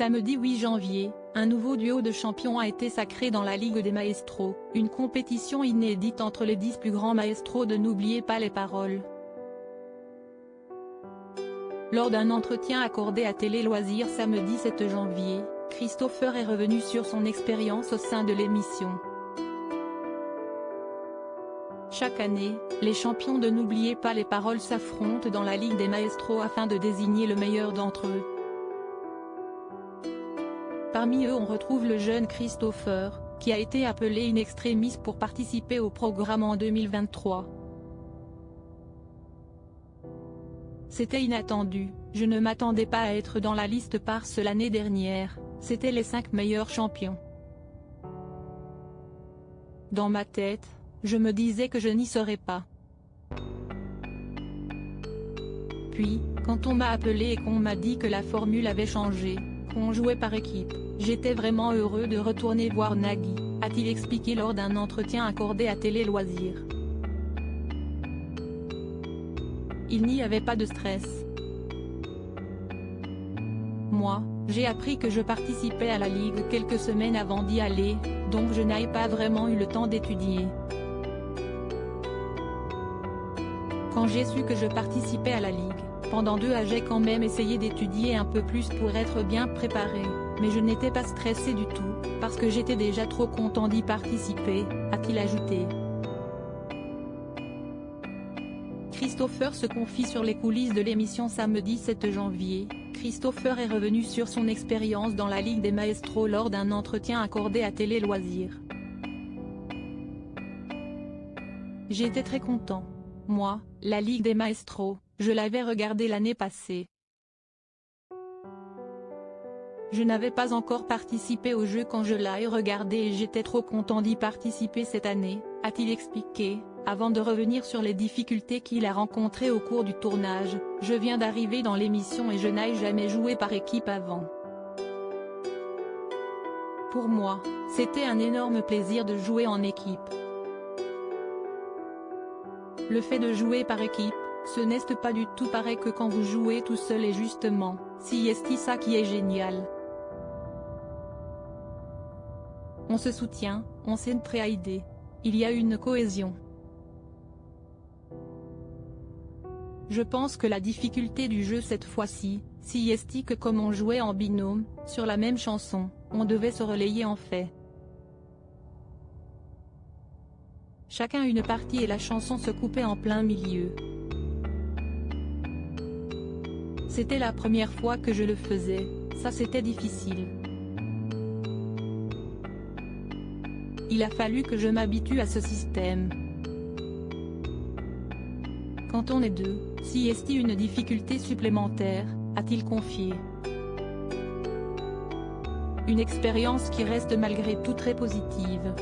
Samedi 8 janvier, un nouveau duo de champions a été sacré dans la Ligue des Maestros, une compétition inédite entre les 10 plus grands maestros de N'oubliez pas les paroles. Lors d'un entretien accordé à Télé Loisirs samedi 7 janvier, Christopher est revenu sur son expérience au sein de l'émission. Chaque année, les champions de N'oubliez pas les paroles s'affrontent dans la Ligue des Maestros afin de désigner le meilleur d'entre eux. Parmi eux on retrouve le jeune Christopher, qui a été appelé in extremis pour participer au programme en 2023. C'était inattendu, je ne m'attendais pas à être dans la liste parce que l'année dernière, c'était les 5 meilleurs champions. Dans ma tête, je me disais que je n'y serais pas. Puis, quand on m'a appelé et qu'on m'a dit que la formule avait changé, qu'on jouait par équipe, j'étais vraiment heureux de retourner voir Nagui, a-t-il expliqué lors d'un entretien accordé à Télé Loisirs. Il n'y avait pas de stress. Moi, j'ai appris que je participais à la Ligue quelques semaines avant d'y aller, donc je n'ai pas vraiment eu le temps d'étudier. Quand j'ai su que je participais à la Ligue, pendant 2 ans j'ai quand même essayé d'étudier un peu plus pour être bien préparé, mais je n'étais pas stressé du tout, parce que j'étais déjà trop content d'y participer, a-t-il ajouté. Christopher se confie sur les coulisses de l'émission samedi 7 janvier. Christopher est revenu sur son expérience dans la Ligue des Maestros lors d'un entretien accordé à Télé Loisirs. J'étais très content. Moi, la Ligue des Maestros, je l'avais regardée l'année passée. Je n'avais pas encore participé au jeu quand je l'ai regardé et j'étais trop content d'y participer cette année, a-t-il expliqué, avant de revenir sur les difficultés qu'il a rencontrées au cours du tournage. Je viens d'arriver dans l'émission et je n'ai jamais joué par équipe avant. Pour moi, c'était un énorme plaisir de jouer en équipe. Le fait de jouer par équipe, ce n'est pas du tout pareil que quand vous jouez tout seul et justement, c'est ça qui est génial. On se soutient, on s'entraide. Il y a une cohésion. Je pense que la difficulté du jeu cette fois-ci, c'est que comme on jouait en binôme, sur la même chanson, on devait se relayer en fait. Chacun une partie et la chanson se coupait en plein milieu. C'était la première fois que je le faisais, ça c'était difficile. Il a fallu que je m'habitue à ce système. Quand on est 2, c'est une difficulté supplémentaire, a-t-il confié. Une expérience qui reste malgré tout très positive.